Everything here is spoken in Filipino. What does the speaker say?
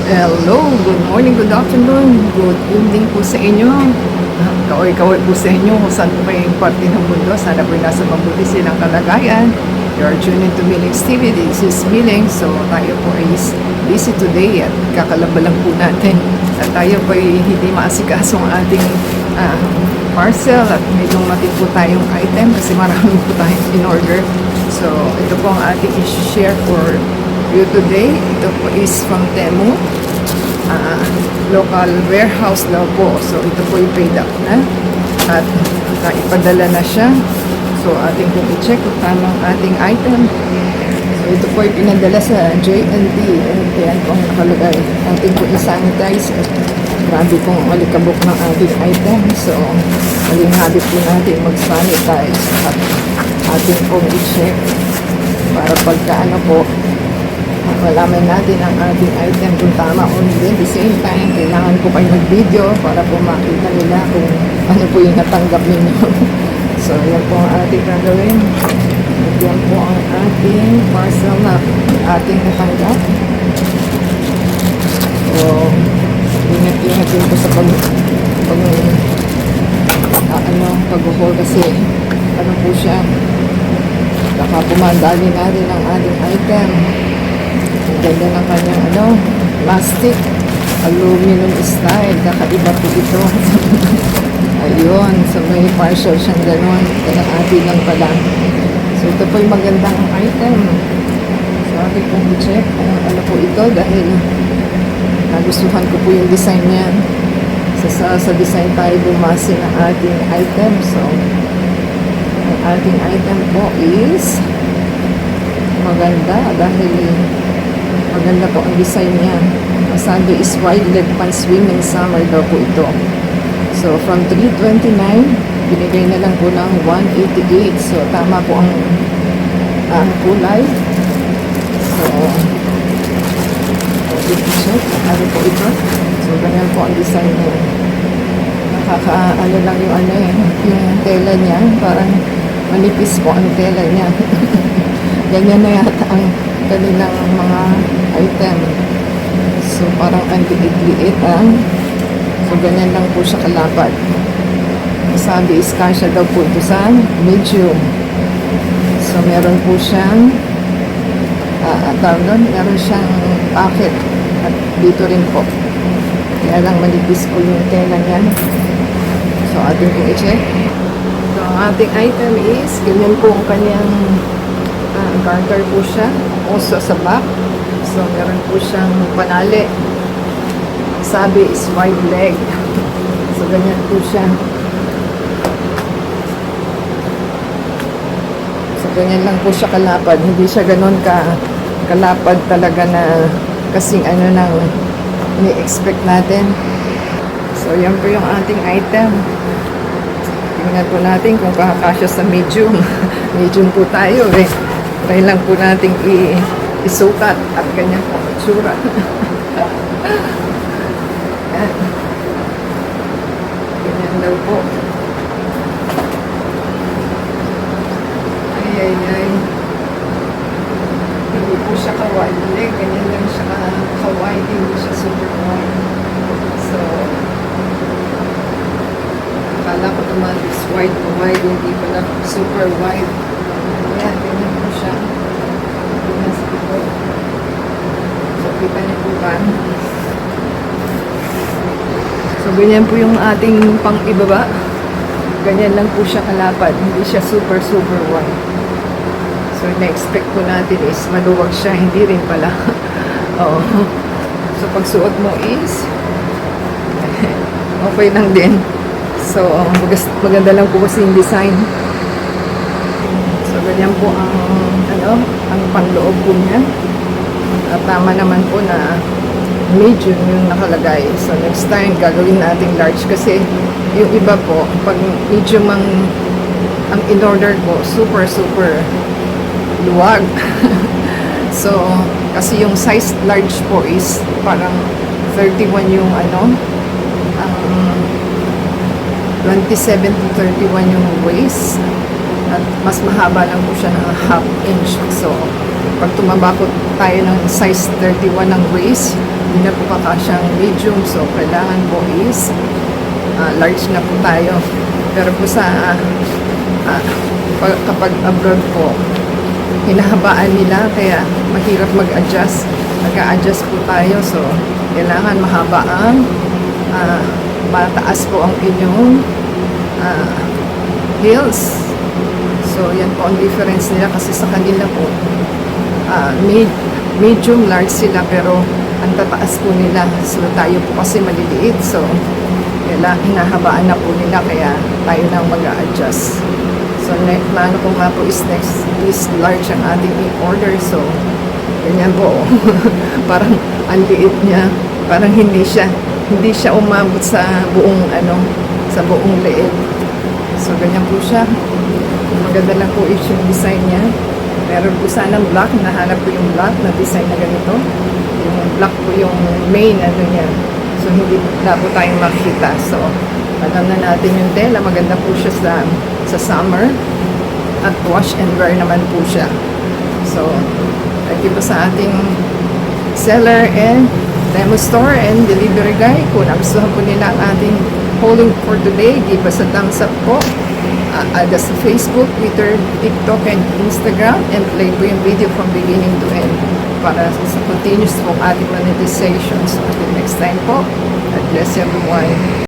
Hello, good morning, good afternoon, good evening po sa inyo. Kaway-kaway po sa inyo kung saan po kayong parte ng mundo. Sana po nasa mabuti silang kalagayan. You are tuning to Millings TV. This is Milling. So tayo po ay busy today at kakalaba lang po natin. At tayo po ay hindi maasikaso ang ating parcel at may dumating po tayong item kasi marami po tayong in order. So ito po ang ating i-share for you today. Ito po is from Temu. Local warehouse daw po. So ito po yung paid up na at naipadala na siya. So ating pong i-check kung tama ang ating item. So ito po yung pinadala sa J&D and yan po ang nakalagay. Ating po i-sanitize at grabe pong malikabok ng ating item. So maling habit po natin mag-sanitize at ating pong i-check para pagka ano po malaman natin ang ating item kung tama o hindi. At the same time, kailangan po kayo mag-video para po makita nila kung ano po yung natanggap ninyo. So, yan po ang ating gagawin. At yan po ang ating parcel na ating natanggap. So, ingat-ingat din po sa pag-haul kasi ano po siya, baka pumadali natin ang ating item. Ang ganda ng kanyang plastic, aluminum style, kakaiba po ito. Ayun, so may partial siyang ganun, kalahati lang pala. So ito po yung magandang item. So ating pong i-check kung ano po ito dahil nagustuhan ko po yung design niya. Sa design tayo bumase ng ating item. So ang ating item po is maganda dahil maganda po ang design niya. Ang sabi is wide leg pants women's summer daw po ito. So from 329 binigay na lang po ng 188. So tama po ang kulay. So check ano po ito. So ganyan po ang design niya. Nakakaano lang yung tela niya, parang manipis po ang tela niya. Ganyan na yata ang kanilang mga item. So parang ang liit-liit so ganyan lang po siya kalapad. Sabi is kasya daw po ito sa medium. So meron po siyang meron siyang pocket at dito rin po. Kaya lang manipis po yung tela niya. So ating po i-check. So ang ating item is ganyan po ang kanyang garter po siya. Also sa back. So meron po siyang panali. Sabi is wide leg. So ganyan po siya. So ganyan lang po siya kalapad. Hindi siya ganon kalapad talaga na kasing nang ni-expect natin. So yan po yung ating item. Tingnan po natin kung kakasya sa medium. Medium po tayo eh. Try lang po natin isukat at ganyan po itsura. Ganyan daw po. Ay. Hindi po siya ka-wide leg. Ganyan lang siya ka-wide. Hindi siya super wide. So, akala ko naman is wide o wide. Hindi pala super wide. Ayan, ganyan po siya. Ganyan sa ito. So, kita niyo po ba? So, ganyan po yung ating pang-ibaba. Ganyan lang po siya kalapad. Hindi siya super wide. So, na-expect po natin is maluwag siya. Hindi rin pala. Oo. So, pag suot mo is okay lang din. So, maganda lang po kasi yung design. So, ganyan po ang panloob po niya. At tama naman po na medium yung nakalagay. So, next time, gagawin natin large kasi yung iba po, pag medium ang in-order ko, super luwag. So, kasi yung size large po is parang 31 yung 27 to 31 yung waist. At mas mahaba lang po siya ng ½ inch. So, pag tumaba po tayo ng size 31 ng waist, hindi na po kakasyang medium. So, kailangan po is large na po tayo. Pero po sa kapag abroad po, hinahabaan nila kaya mahirap mag-adjust. Nag-a-adjust po tayo. So, kailangan mahaba ang mataas po ang inyong heels. So, yan po ang difference nila kasi sa kanila po, medium, large sila pero ang tataas po nila. So, tayo po kasi maliliit. So, hinahabaan na po nila kaya tayo nang mag-a-adjust. So, plano ko nga po is next is large ang ating i-order. So, ganyan po. Parang ang liit niya. Parang hindi siya umabot sa buong liit. So, ganyan po siya. Maganda lang po is yung design niya. Meron po sanang black. Nahanap ko yung black na design na ganito. Yung black po yung main niya. So, hindi na po tayong makita. So, alam na natin yung tela. Maganda po siya sa summer. At wash and wear naman po siya. So, thank you po sa ating seller and demo store and delivery guy. Kung nagustuhan po nila ang ating hauling for today, give us a thumbs up po. Add us sa Facebook, Twitter, TikTok, and Instagram. And play po yung video from beginning to end para sa continuous po ating monetization. So, until next time po, God bless everyone.